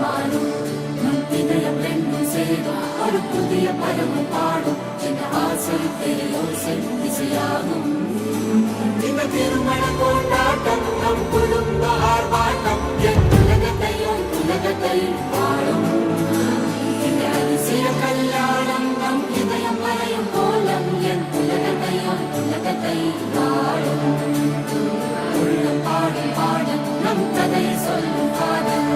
வாழும் நம் இதயம் ரெண்டும் சேரும் ஒரு புதிய பருவம் பாடும் என்ற ஆசை பெரியோசை திசையாகும். இந்த திருமண கொண்டாட்டம் நம் குடும்ப ஆர்ப்பாட்டம் என் உலகத்தை வாழும். இந்த அதிசய கல்யாணம் நம் இதயம் வரையும் கோலம் என் உலகத்தை வாழும். உள்ள பாடும் பாடல் நம் கதையை சொல்லும் காதல்.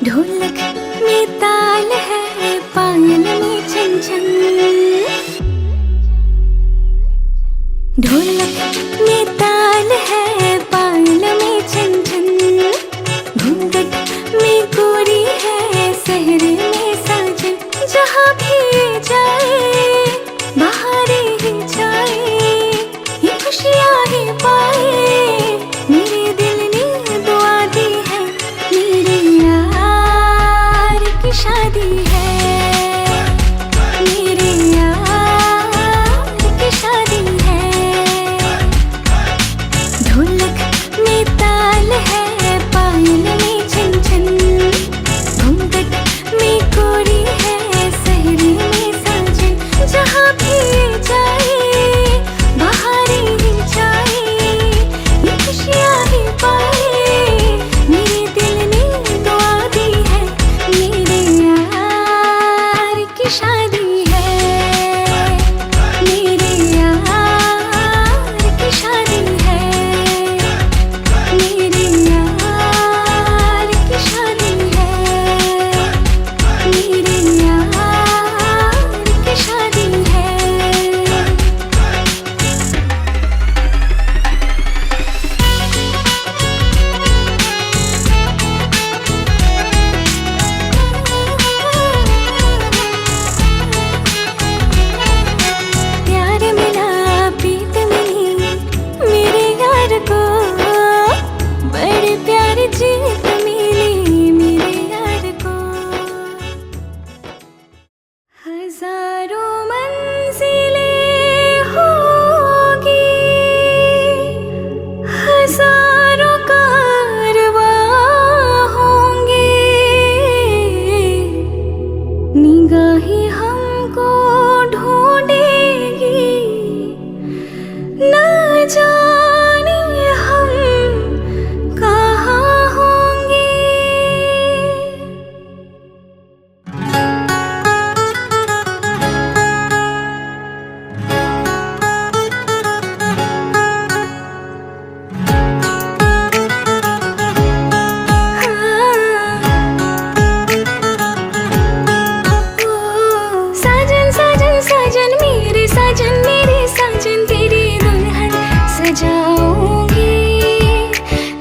ढोलक में ताल है, पायल में छन छन। ढोलक में ताल है, पायल में छन छन। घूंघट में गोरी है, सहरे में साजन। जहाँ भी जाए बहारें ही जाए, ये खुशियाँ ही पाए। मेरे दिल ने दुआ दी है, मेरे यार की शादी है। मेरे यार की शादी है। ढोलक में ताल है, पायल में छन छन। घूंघट में गोरी है, सहरे में साजन। जहाँ भी जाए बहारें ही जाए, ये खुशियाँ ही पाए। मेरे दिल ने दुआ दी है, मेरे यार की शादी है। मेरे यार की शादी है। मेरे यार की शादी है। मेरे यार की शादी है। प्यार मिला, प्रीत मिली मेरे यार को। बड़े प्यार जीत मिली मेरे यार को। हजारों मंजिलें होंगी, हजारों कारवां होंगे। निगाहें हमको ढूंढेगी, न जाने हम कहाँ होंगे। साजन साजन साजन मेरे साजन, मेरे साजन। तेरी दुल्हन सजाऊंगी,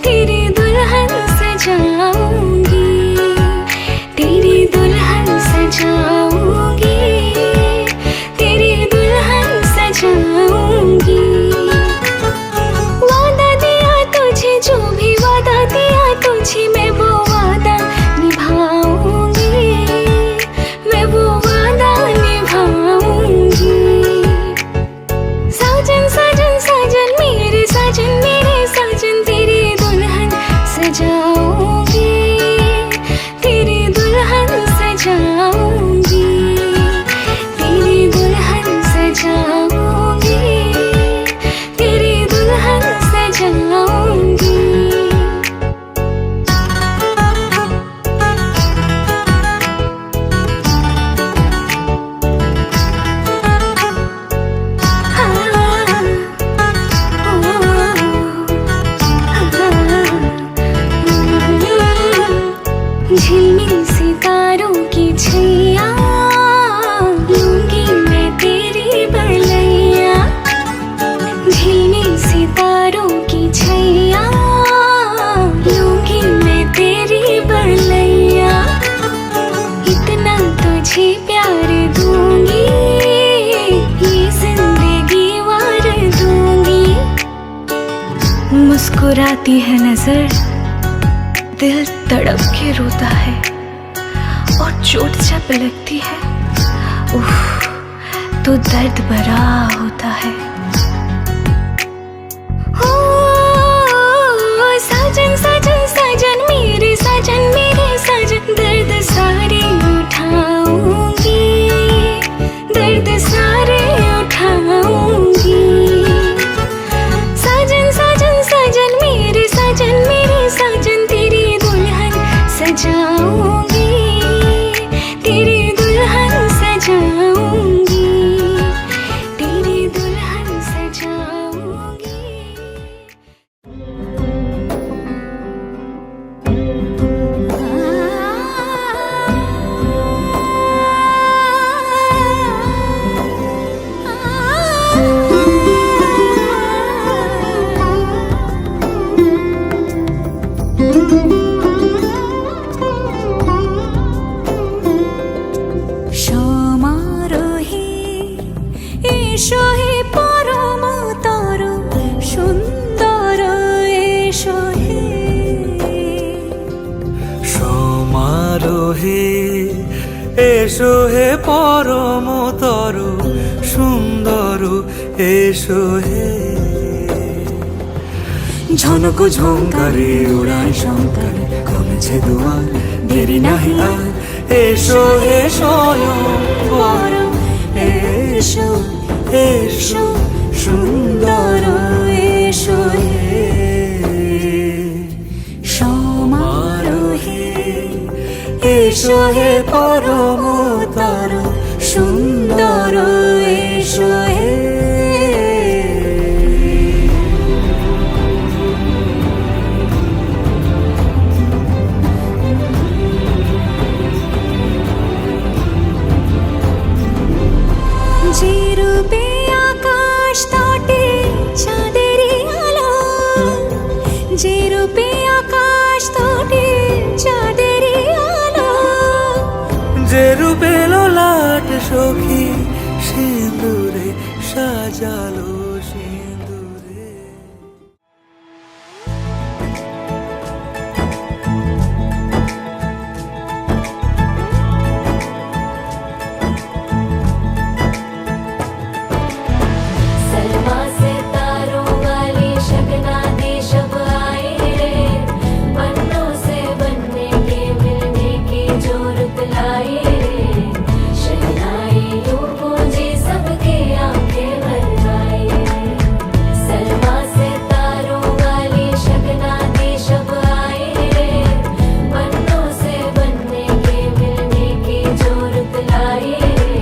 तेरी दुल्हन सजाऊंगी। तेरी दुल्हन सजाऊंगी, तेरी दुल्हन सजाऊंगी। वादा दिया तुझे, जो भी वादा दिया तुझे, मैं वो वादा निभाऊंगी। मैं वो वादा निभाऊंगी। साजन साजन साजन मेरे साजन, मेरे साजन। तेरी दुल्हन सजाऊंगी, तेरी दुल्हन सजाऊंगी। तेरी दुल्हन सजाऊंगी, तेरी दुल्हन सजाऊंगी। झिलमिल सितारों की छैया, लूंगी मैं तेरी बलैया। झिलमिल सितारों की छैया, लूंगी मैं तेरी बलैया। इतना तुझे प्यार दूंगी, ये जिंदगी वार दूंगी। मुस्कुराती है नजर, दिल तड़प के रोता है। और चोट जब लगती है, उफ, तो दर्द भरा होता है। हो साजन साजन साजन मेरे साजन, मेरे साजन। दर्द सारे उठाऊंगी, दर्द सारे उठाऊंगी। साजन साजन साजन मेरे साजन, मेरे साजन। तेरी दुल्हन सजाऊंगी, तेरी दुल्हन सजाऊंगी। तेरी दुल्हन সমারোহে এসো হে পরম তর সুন্দর এসো হে সমারোহে এসো হে পরমতর সুন্দর এসো হে ঝনক ঝঙ্কারে উড়ায় শঙ্কর কমেছে দুয়ার দেরি নাহি আর এসো হে স্বয়ং বর এসো এসো সুন্দর এসো হে সমারোহে এসো হে পরমতর সুন্দর এসো হে যে রূপে আকাশ তটে চাঁদেরই আলো যে রূপে আকাশ তটে চাঁদেরই আলো যে রূপে লোলাট সখী সিঁদুরে সাজালো সিঁদুরে सलमा से तारों वाली शगना दे शब आए रे पन्नों से बनने के मिलने की जो रुत लाए रे शहनाई यूं गूंजी सबके आंखें भर आए सलमा से तारों वाली शगना दे शब आए रे पन्नों से बनने के मिलने की जो रुत लाए रे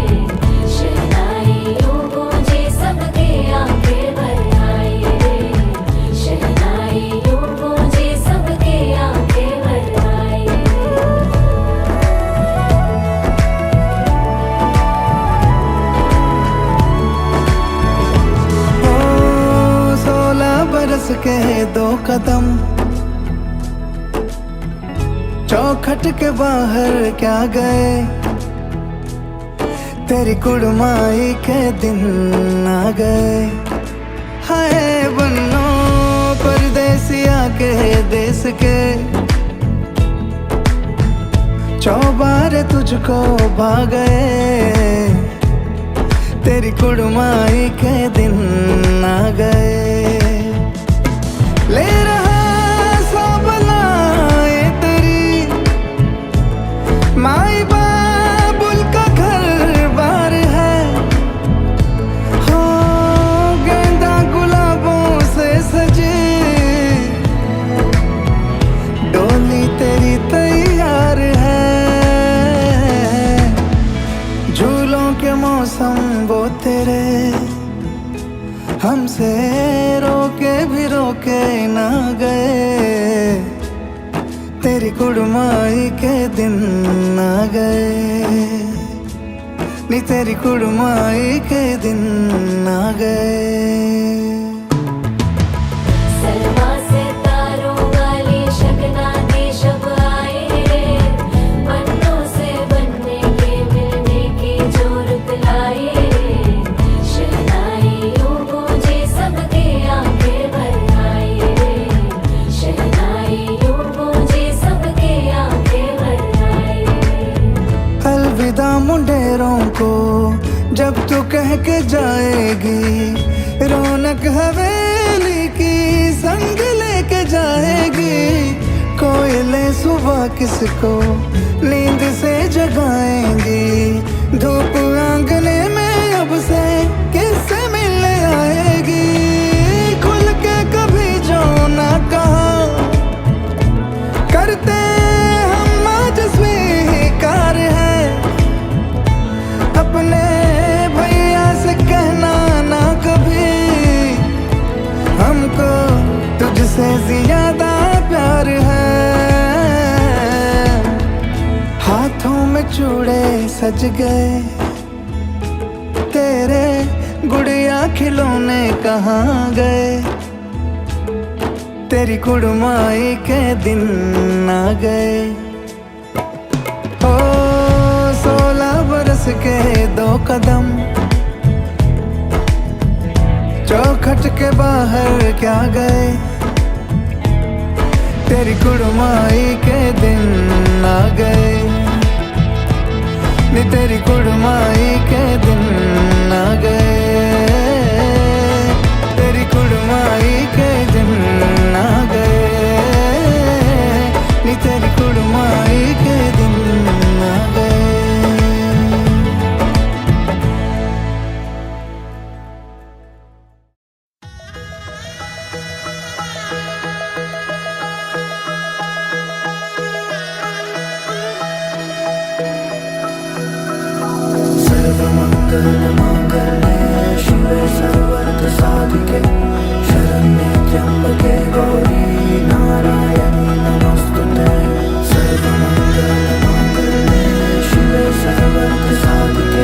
शहनाई यूं गूंजी सबके आंखें भर आए रे शहनाई यूं गूंजी सबके आंखें भर आए ओ 16 बरस के 2 कदम चौखट के बाहर क्या गए तेरी कुड़माई के दिन आ गए हाय बन्नो परदेसिया के देश के चौबारे तुझको भा गए तेरी कुड़माई के दिन आ गए ले रहा सब लाए तेरी माई बाबुल का घर बार है हो गेंदा गुलाबों से सजे डोली तेरी तैयार है झूलों के मौसम वो तेरे हमसे रोके भी रोके ना गए तेरी कुड़माई के दिन आ गए नी तेरी कुड़माई के दिन आ गए सलमा से तारों वाली शगना दे शब आए रे पन्नों से बनने के मिलने की जो रुत लाए रे शहनाई यूं गूंजी सबके आंखें भर आए रे शहनाई यूं गूंजी सबके आंखें भर आए अलविदा मुंडेरों को जब तू कह के जाएगी रौनक हवेली की संग लेके जाएगी कोयले सुबह किसको नींद से जगाएंगी धूप आंगने में अब से किससे मिलने आएगी खुल के कभी जो ना कहा करते हम आज स्वीकार है अपने भैया से कहना ना कभी हमको तुझसे ज्यादा प्यार है हाथों में चूड़े सज गए तेरे गुड़िया खिलौने कहाँ गए तेरी कुड़माई के दिन आ गए ओ 16 बरस के 2 कदम चौखट के बाहर क्या गए तेरी कुड़माई के दिन आ गए नी तेरी कुड़माई के दिन आ गए तेरी कुड़माई के दिन आ गए नी तेरी कुड़माई के दिन आ गए सर्वमङ्गलमाङ्गल्ये शिवे सर्वार्थसाधिके शरण्ये त्र्यम्बके गौरी नारायणी नमोस्तुते सर्वमङ्गलमाङ्गल्ये शिवे सर्वार्थसाधिके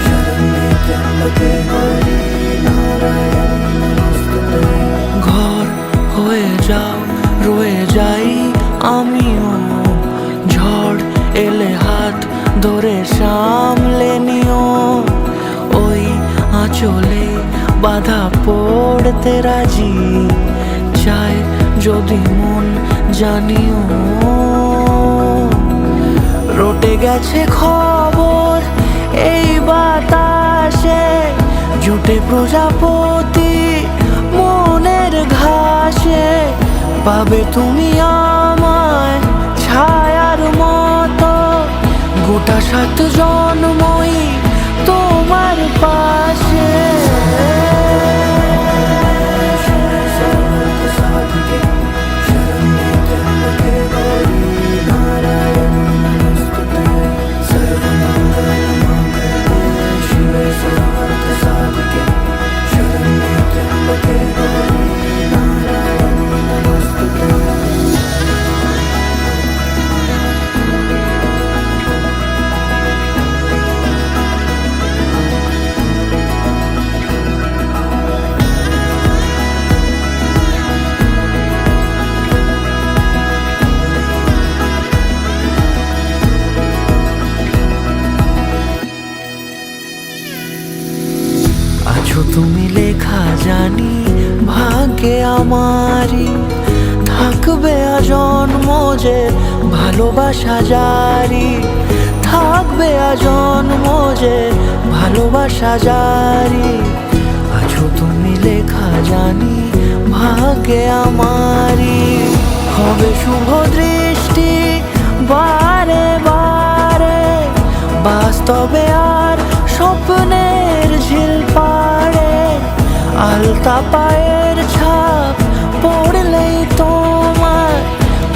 शरण्ये त्र्यम्बके गौरी नारायणी नमोस्तुते ঘর হয়ে যাও রয়ে যাই আমিও ঝড় এলে হাত ধরে সামলে নিও ওই আঁচলে বাধা পড়তে রাজি চায় যদি মন জানিও রটে গেছে খবর এই বাতাসে জুটে প্রজাপতি মনের ঘাসে পাবে তুমি আমায় ছায়ার মতো গোটা 7 জন্মই তোমার পাশে আছো তুমি লেখা জানি ভাগ্যে আমারই থাকবে আজন্ম যে ভালোবাসা জারি থাকবে আজন্ম যে ভালোবাসা জারি আছো তুমি লেখা জানি ভাগ্যে আমারই হবে শুভ দৃষ্টি বারে বারে বাস্তবে আর স্বপ্নের ঝিল পাড়ে আলতা পায়ের ছাপ পড়লেই তোমার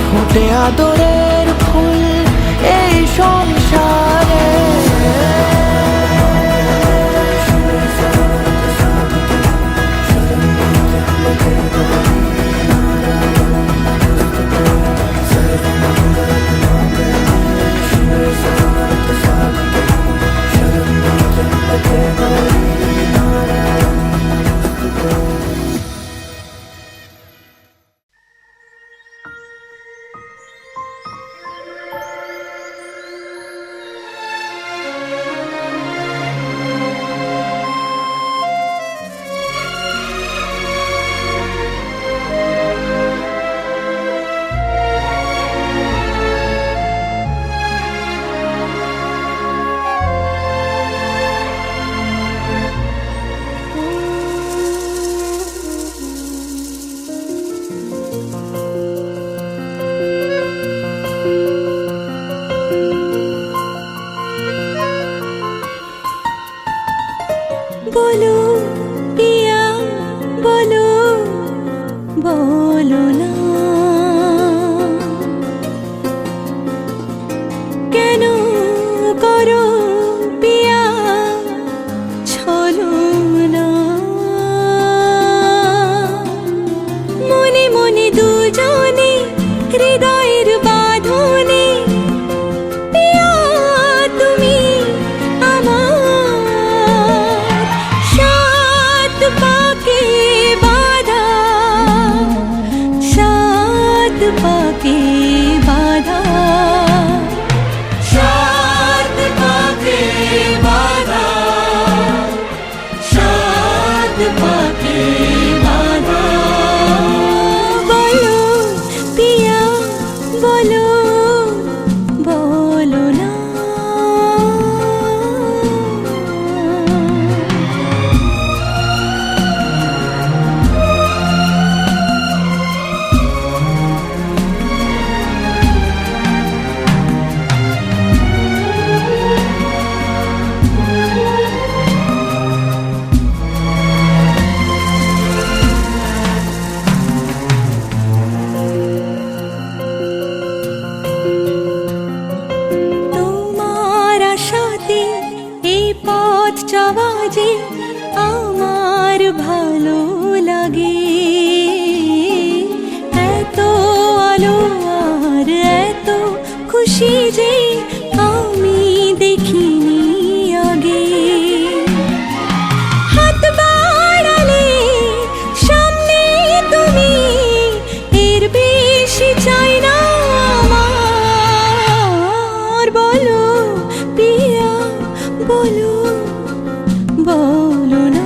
ফোটে আদরের ফুল এই সংসারে পাকে বাধা। সাত পাকে বাঁধা, সাত পাকে বাঁধা। বলো পিয়া বলো, বলো না। তোমার আশাতে এই পথ চলা যে আমার ভালো লাগে। এত আলো আর এত খুশি যে আমি দেখিনি আগে। হাত বাড়ালে সামনে তুমি, এর বেশি চাই না আমার। বলো পিয়া বলো, বলো না।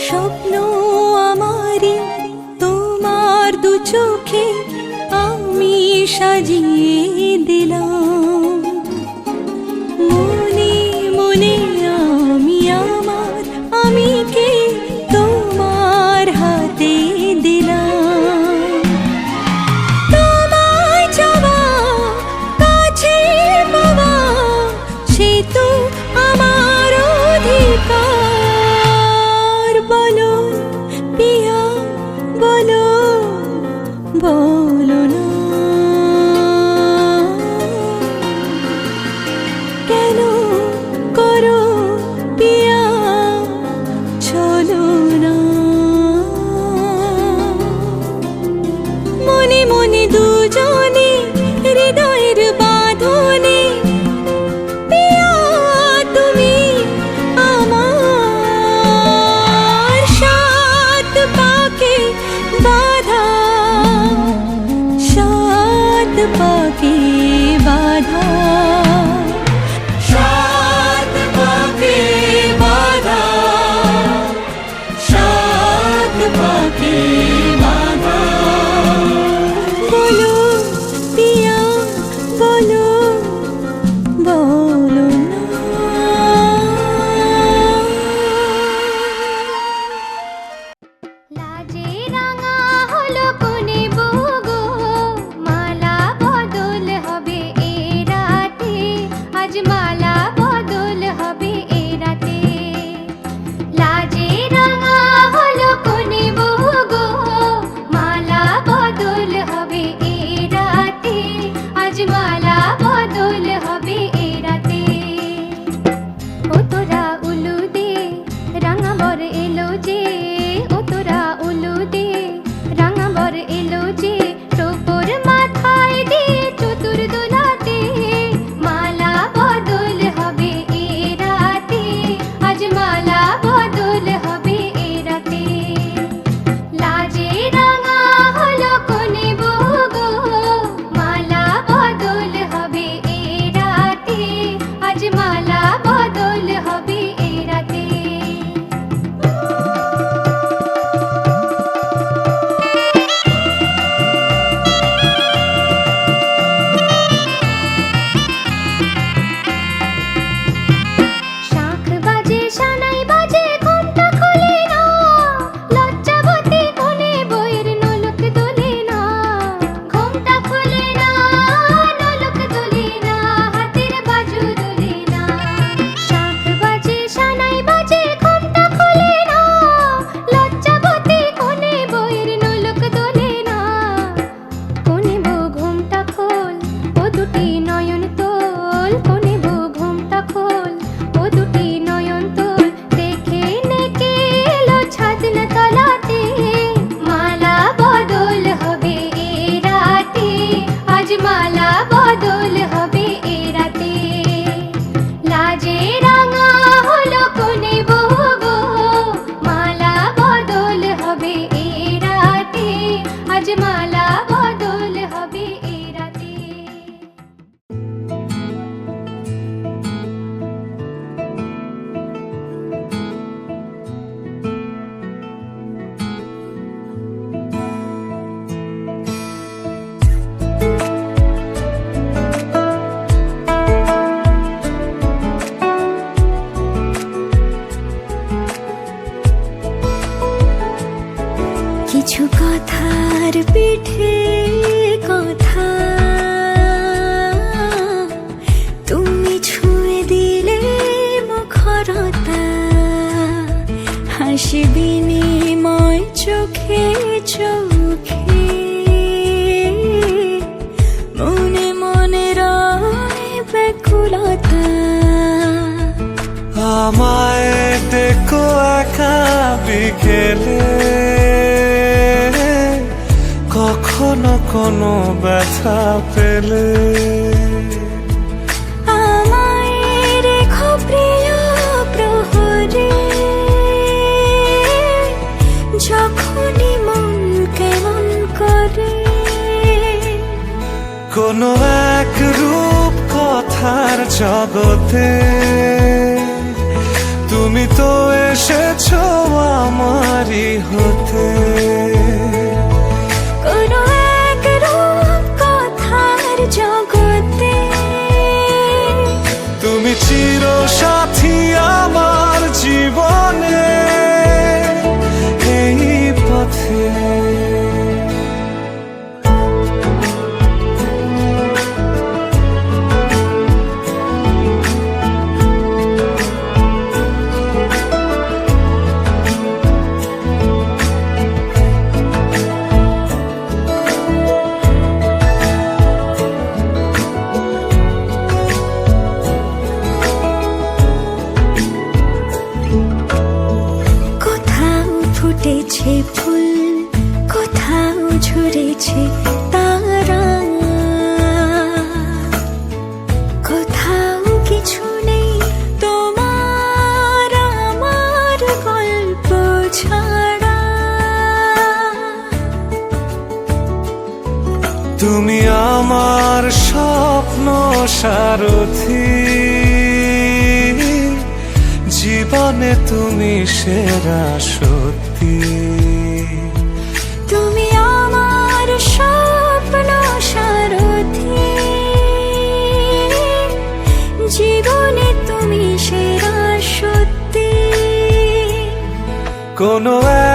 স্বপ্ন আমারি তোমার দু চোখে আমি সাজিয়ে দিলাম। মনে মনে আমি আমার আমিকে তোমার হাতে দিলাম। তোমায় চাওয়া, কাছে পাওয়া, সে তো আমার অধিকার। বলো পিয়া বলো, বলো না। কেন করো পিয়া চলো না। মনে মনে দুজনে হৃদয়ের বাঁধনে, পিয়া তুমি আমার। সাত পাকে বাধা, সাত পাকে বাধা। সাত পাকে বাঁধা, সাত পাকে বাঁধা। বলো পিয়া বলো, বলো না। লাজে রাঙা হলো কোনে বগো, মালা বদল হবে এ রাতে, আজ মালা বদল হবে এ রাতে। লাজে রাঙা হলো কোনে বগো, আজ মালা বদল হবে এই রাতে। কিছু কথার পিঠে কথা তুমি ছুঁয়ে দিলে মুখরতা, হাসি বিনিময় চোখে চোখে, মনে মনে রয় ব্যাকুলতা। আমায় দেখো একা বিকেলে, কখনো কোনো ব্যথা পেলে। আমায় রেখো প্রিয় প্রহরে, যখনই মন কেমন করে। কোনো এক রূপ কথার জগতে তুমি তো এসেছো আমারই হতে। কোনো এক রূপ কথার জগতে তুমি চির সাথী আমার জীবনে এই পথে। কোথাও ফুটেছে ফুল, কোথাও ঝরেছে তারা, কোথাও কিছু নেই তোমার আমার গল্প ছাড়া। তুমি আমার স্বপ্ন সারথি, জীবনে তুমি সেরা সত্যি। তুমি আমার স্বপ্ন সারথি, জীবনে তুমি সেরা সত্যি। কোনো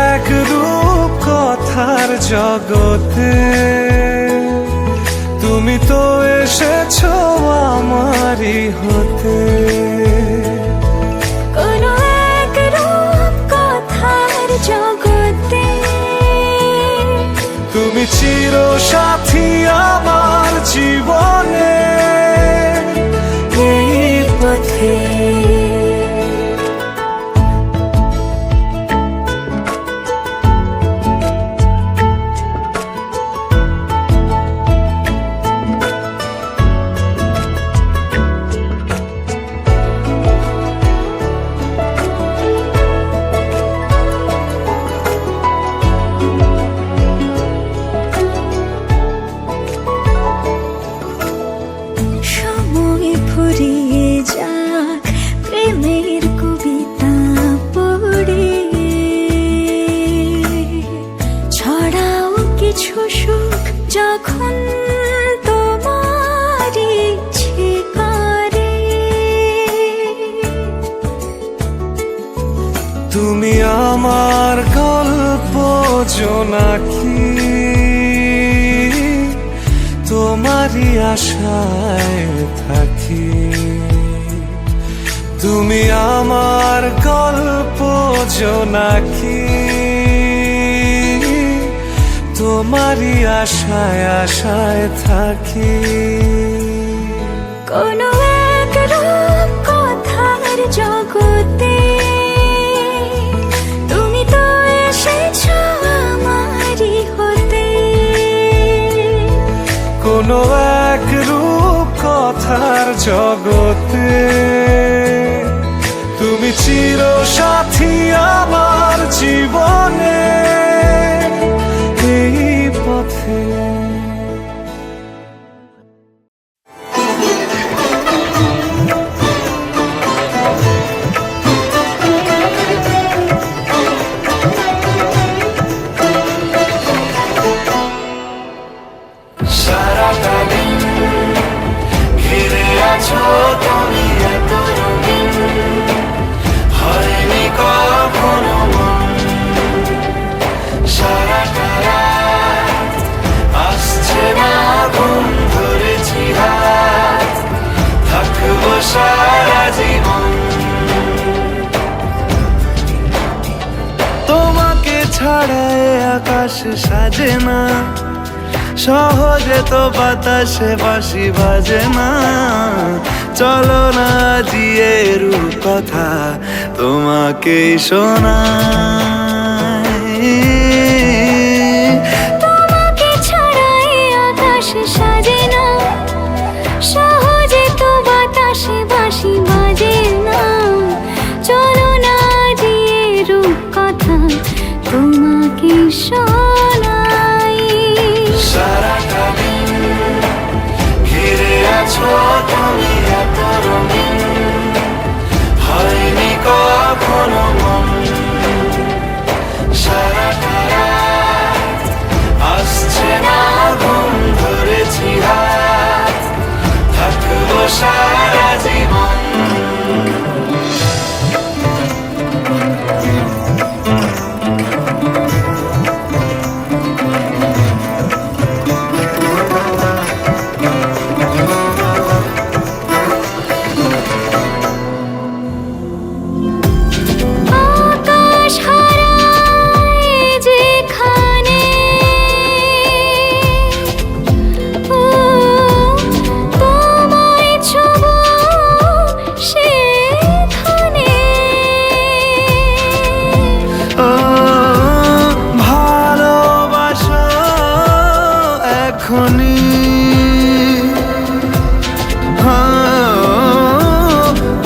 এক রূপ কথার জগতে তুমি তো এসেছো আমারই হতে। কোনো এক রূপ কথার জগতে তুমি চির সাথী আমার জীবনে এই পথে। সময় ফুরিয়ে যাক প্রেমের কবিতা পড়ে, ছড়াও কিছু সুখ যখন তোমার ইচ্ছে করে। তুমি আমার গল্প জোনাকি, তোমারই আশায় থাকি। তুমি আমার গল্প জোনাকি, তোমারই আশায় আশায় থাকি। কোনো এক রূপ কথার জগতে তুমি তো এসেছো আমারই হতে। কোনো এক রূপ কথার জগতে তুমি চির সাথী আমার জীবনে এই পথে। তুমি এত রঙিন, হয়নি কখনো মন। সারাটা রাত আসছে না ঘুম, ধরেছি হাত, থাকবো সারা জীবন। তোমাকে ছাড়া এ আকাশ সাজে না, সহজে তো বাতাসে বাঁশি বাজে না। চলো না জিয়ে রূপ কথা তোমাকে শোনাই। তোমাকে ছাড়া এই আকাশ সাজে না, সহজে তো বাতাসে বাঁশি বাজে না। চলো না দিয়ে রূপ কথা তোমাকে শোনাই। সারাটা দিন ঘিরে আছো তুমি এত রঙিন, হয়নি কখনো মন। সারাটা রাত আসছে না ঘুম, ধরেছি হাত, থাকবো সারা জীবন। আকাশ হারায় যেখানে, ও তোমায় ছোঁবো সেখানে। ও ভালোবাসো এখনই,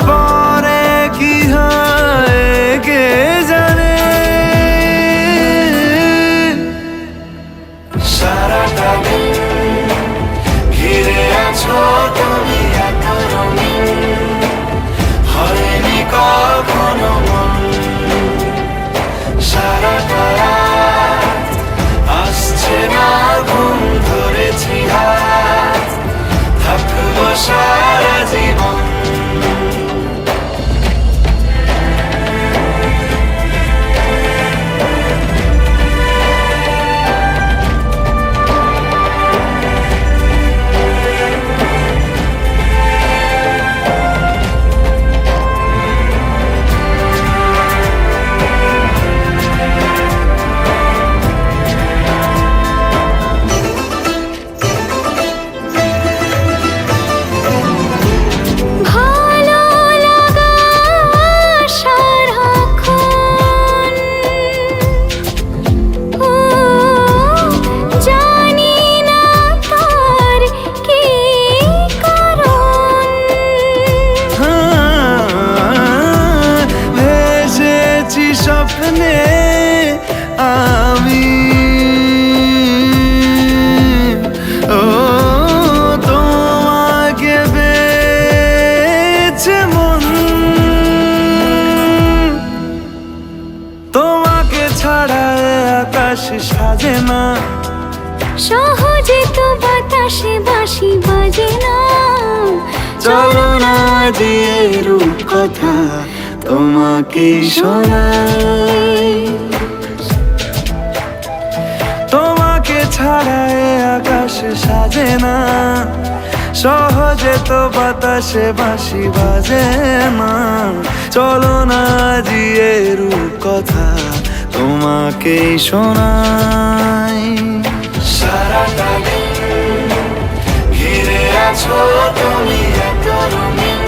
পরে কি হয় কে জানে। সারাটা দিন ঘিরে আছো তুমি এত রঙিন, হয়নি কখনো মন। সারাটা রাত আসছে না ঘুম, ধরেছি হাত, থাকবো সারা জীবন। ভালো লাগা সারাক্ষণ, ও জানি না তার কি কারণ। ভেসেছি স্বপ্নে আমি, ও তোমাকে বেছে মন। তোমাকে ছাড়া এ আকাশ সাজে না, সহজে তো বাতাসে বাঁশি বাজে না। চলো না দিয়ে রূপ কথা তোমাকে শোনাই। তোমাকে ছাড়া এ আকাশ সাজে না, সহজে তো বাতাসে বাঁশি বাজে না। চলো না দিয়ে রূপ কথা তোমাকে শোনাই। সারাটা দিন ঘিরে আছো তুমি এত রঙিন,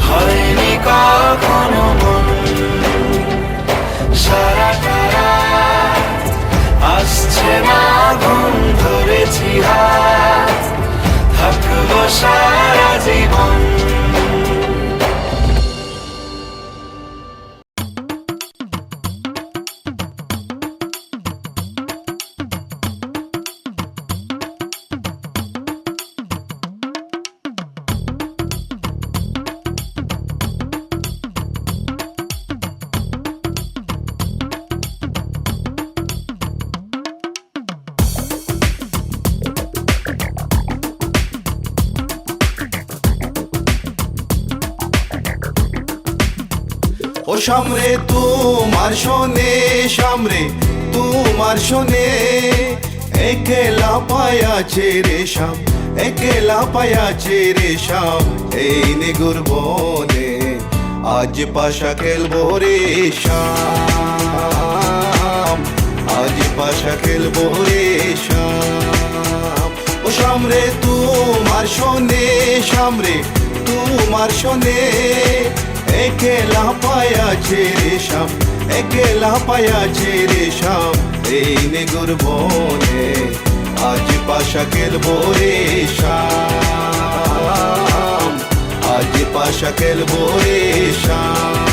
হয়নি কখনো মন। সারাটা রাত আসছে না ঘুম, ধরেছি হাত, থাকবো সারা জীবন। ও সামরে তোমার শোনে, সামরে তোমার শোনে, একলা পায়াছে রে শাম, একলা পায়াছে রে শাম, এই নিগুর বনে আজ পাশা খেলবো রে শাম, আজ পাশা খেলবো রে শাম। ও সামরে তোমার শোনে, সামরে তোমার শোনে, একলা পায়াছে রে শাম, একলা পায়াছে রে শাম, এই নিগুর বনে আজ পাশা খেলবো রে শাম, আজ পাশা খেলবো রে শাম।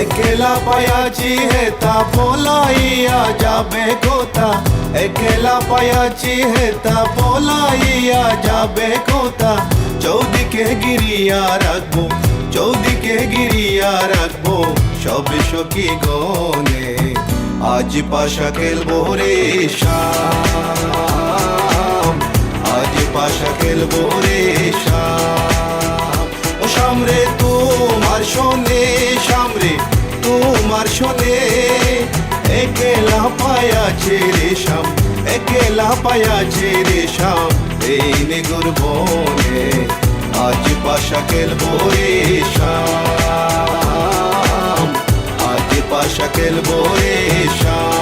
একলা পায়াছি হেতা পলাইয়া যাবে কোথা, একলা পায়াছি হেতা পলাইয়া যাবে কোথা, চৌদিকে গিরিয়া রাখবো, চৌদিকে গিরিয়া রাখবো সব সখী গনে আজ পাশা খেলবো রে শাম, আজ পাশা খেলবো রে শাম। ও সামরে তোমার শোনে, সামরে তোমার শোনে, একলা পায়াছে রে শাম, একলা পায়াছে রে শাম, এই নিগুর বনে আজ পাশা খেলবো রে শাম, আজ পাশা খেলবো রে শাম।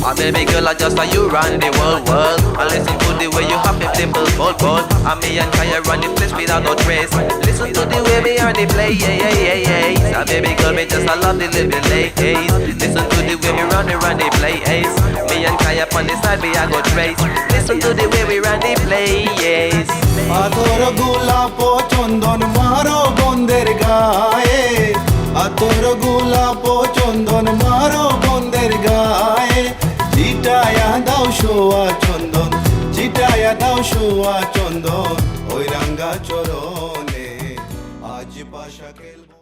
My baby girl, I just saw you run the world. I listen to the way you hop it, dimple, ball. And me and Kaya run the place without no trace. Listen to the way me on the play, yeah. My baby girl, me just I love the living ladies. Listen to the way me run the play, ace. Me and Kaya on the side, we I go trace. Listen to the way we run the play, yes. আতর গোলাপ চন্দন মারো বন্দের গায়ে, আতর গোলাপ চন্দন মারো বন্দের গায়ে, চিটায়া দাও শোয়া চন্দন, চিটায়া দাও শোয়া চন্দন, ওই রাঙ্গা চরণে আজ পাশা খেলবো।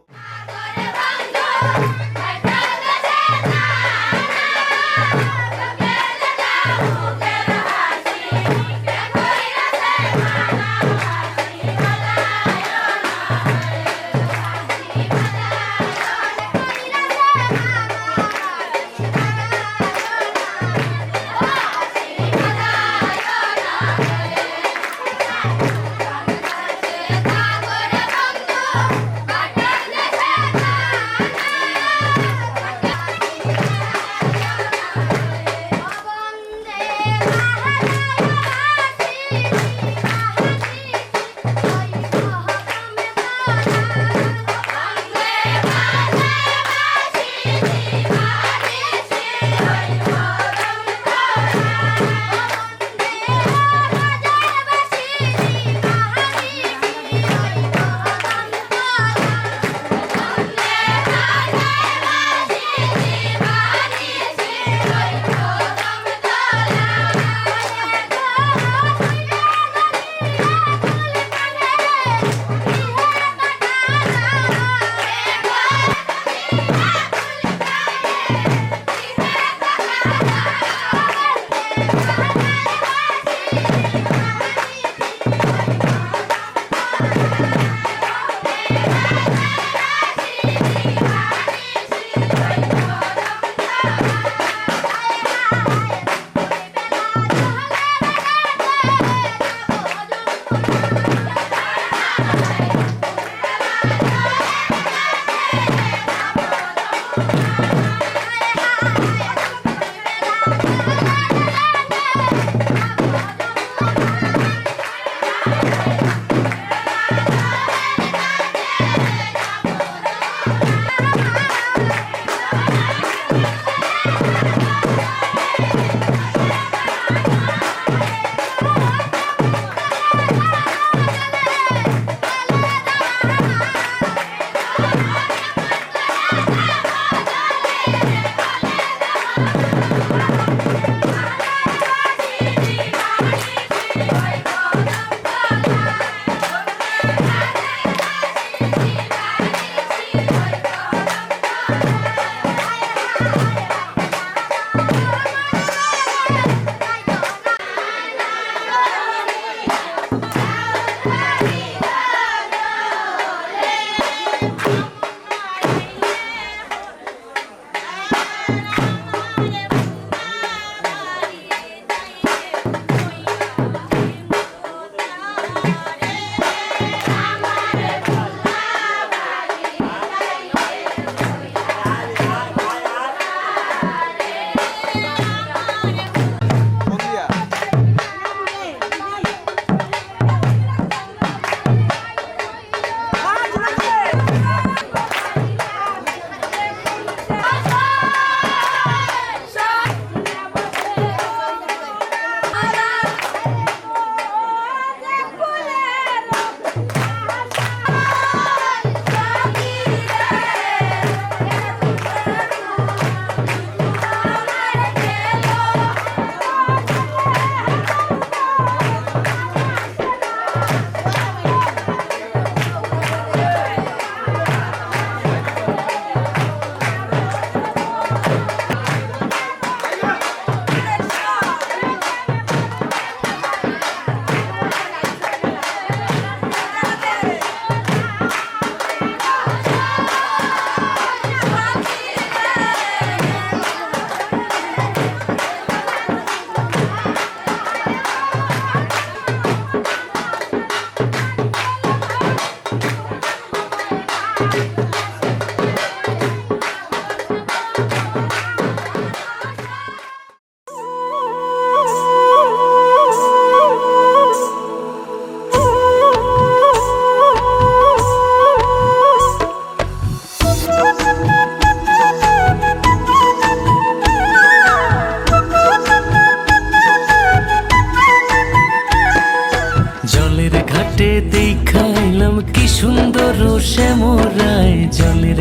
সুন্দর শ্যামরায় জলের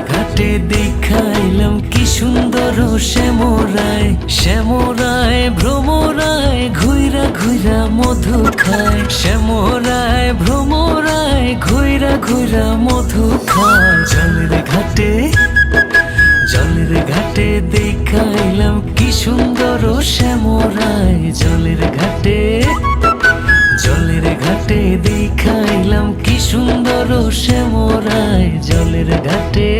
ঘাটে দেখাইলাম কি সুন্দর শ্যামরায় শ্যামরায় ভ্রমরায় ঘুইরা ঘুইরা মধু খায় শ্যামরায় ভ্রমরায় ঘুইরা ঘুইরা মধু খায় জলের ঘাটে দেখাইলাম কি সুন্দর শ্যামরায় জলের ঘাটে দেখাইলাম কি সুন্দর শ্যামরায় জলের ঘাটে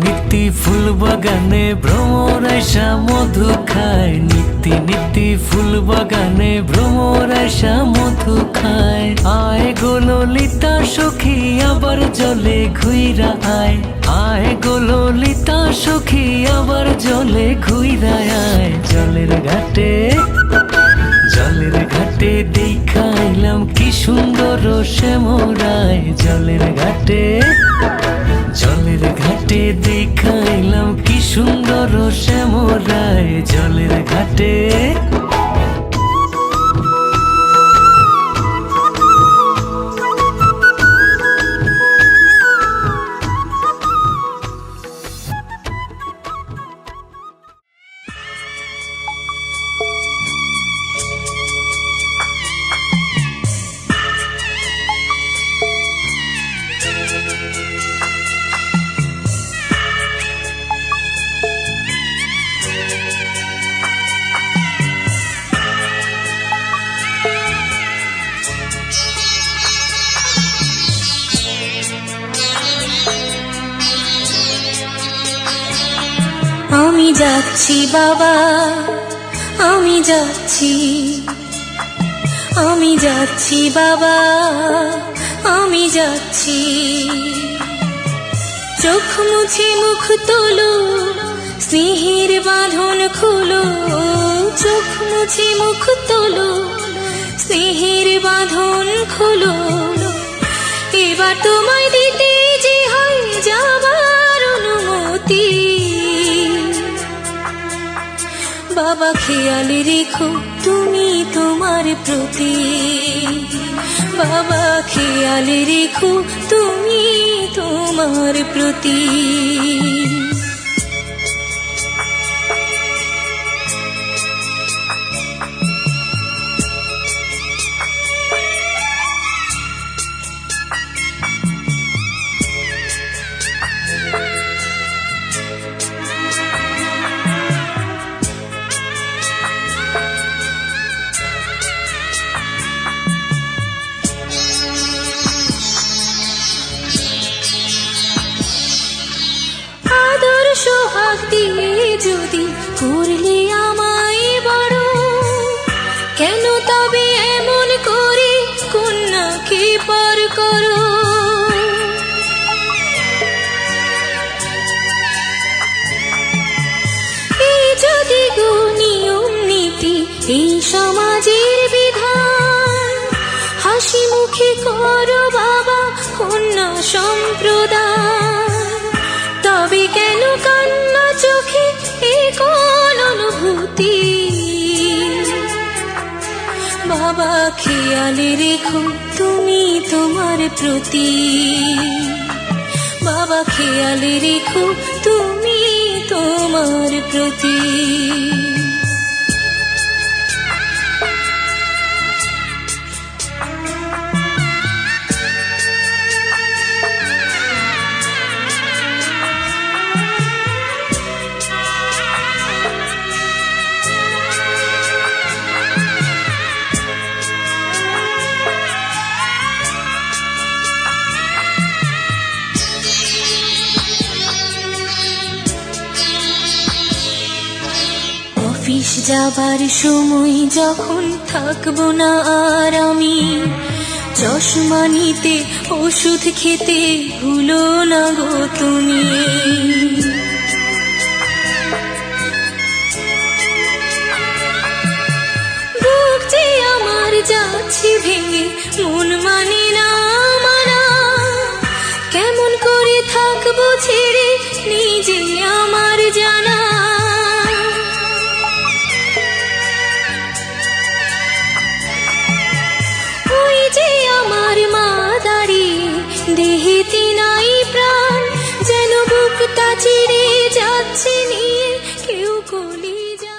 নিত্যি ফুল বাগানে ভ্রমর আইসা মধু খায় নিত্যি ফুল বাগানে ভ্রমর আইসা মধু খায় আয় গো ললিতা সখী আবার জলে ঘুইরা আয় গো ললিতা সখী আবার জলে ঘুইরা আয় জলের ঘাটে দেখাইলাম কি সুন্দর শ্যামরায় জলের ঘাটে দেখাইলাম কি সুন্দর শ্যামরায় জলের ঘাটে আমি যাচ্ছি বাবা, আমি যাচ্ছি বাবা, আমি যাচ্ছি। চোখ মুছে মুখ তোলো, স্নেহের বাঁধন খুলো। চোখ মুছে মুখ তোলো, স্নেহের বাঁধন খুলো। এবার তোমায় দিতে যে হয় যাবার অনুমতি। বাবা খেয়াল রেখো তুমি তোমার প্রতি। বাবা খেয়াল রেখো তুমি তোমার প্রতি। সোহাগ দিয়ে যদি করলে আমায় বড়, কেন তবে এমন করে কন্যাকে পর করো? এই যদি গো নিয়ম নীতি, এই সমাজের বিধান, হাসি মুখে করো বাবা কন্যা সম্প্রদায়। তবে কেন কান্না চোখে এ কোন অনুভূতি? বাবা খেয়াল রেখো তুমি তোমার প্রতি। বাবা খেয়াল রেখো তুমি তোমার প্রতি। অফিস যাবার সময় যখন থাকবো না আর আমি, চশমা নিতে ওষুধ খেতে ভুলো না গো তুমি। মন মানে না মানা, কেমন করে থাকবো ছেড়ে নিজে আমার জানা। ওই যে আমার মা দাঁড়িয়ে, দেহেতে নাই প্রাণ, যেন বুকটা চিরে যাচ্ছে নিয়ে কেউ কলিজা।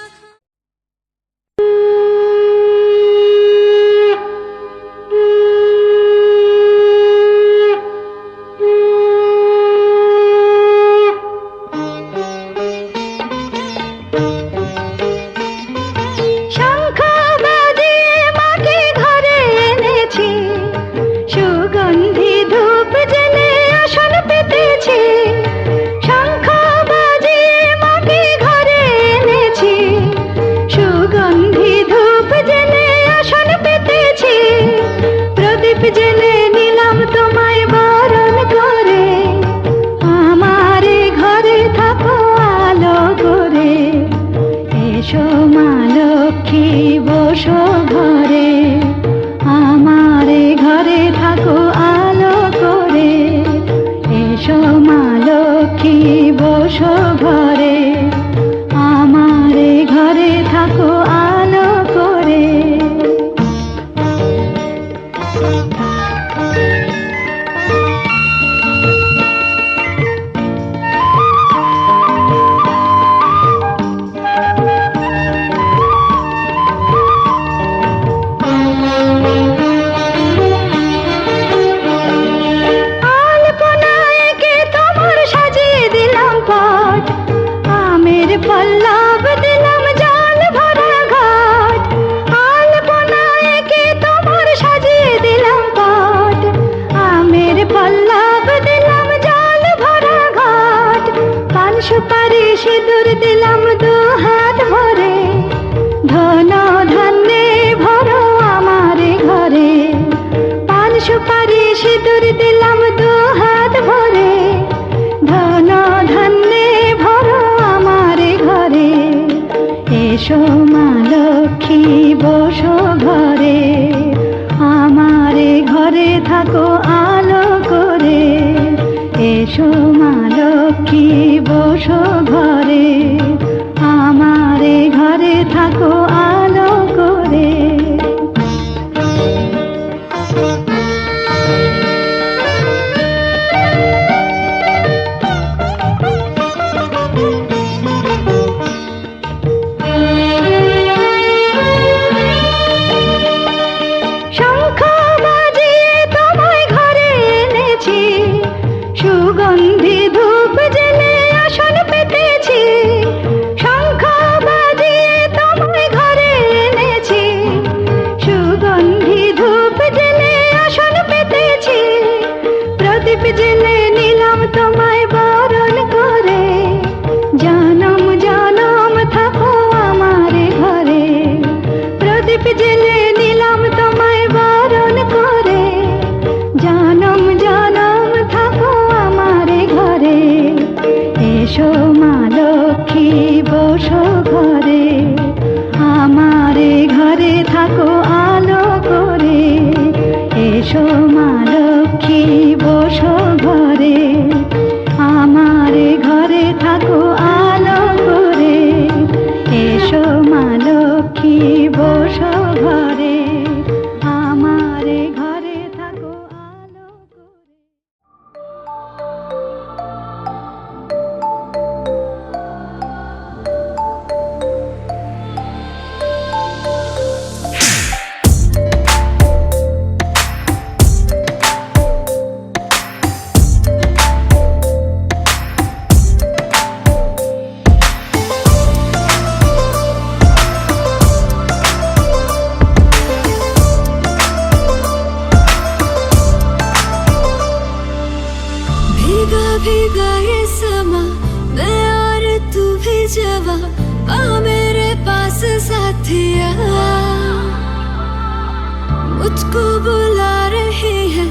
मुझको बुला रही है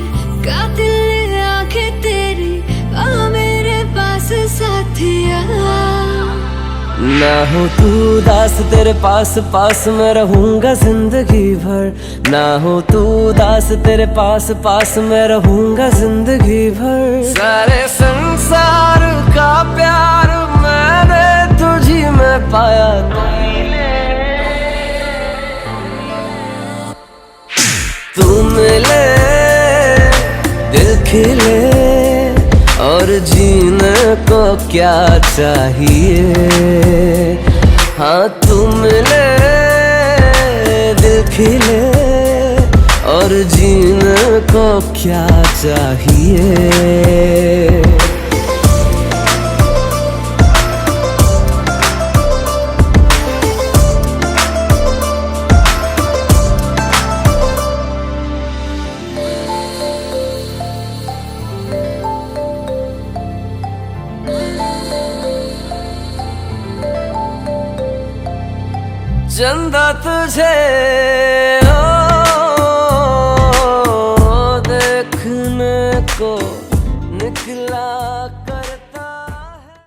कातिल आंखें तेरी, आ मेरे पास साथिया। ना हो तू दास तेरे पास पास मैं रहूंगा जिंदगी भर। ना हो तू दास तेरे पास पास मैं रहूंगा जिंदगी भर। सारे संसार का प्यार मैंने तुझी में पाया। तू मिले दिल खिले और जीने को क्या चाहिए। हाँ तू मिले दिल खिले और जीने को क्या चाहिए। चंदा तुझे देखने को निकला।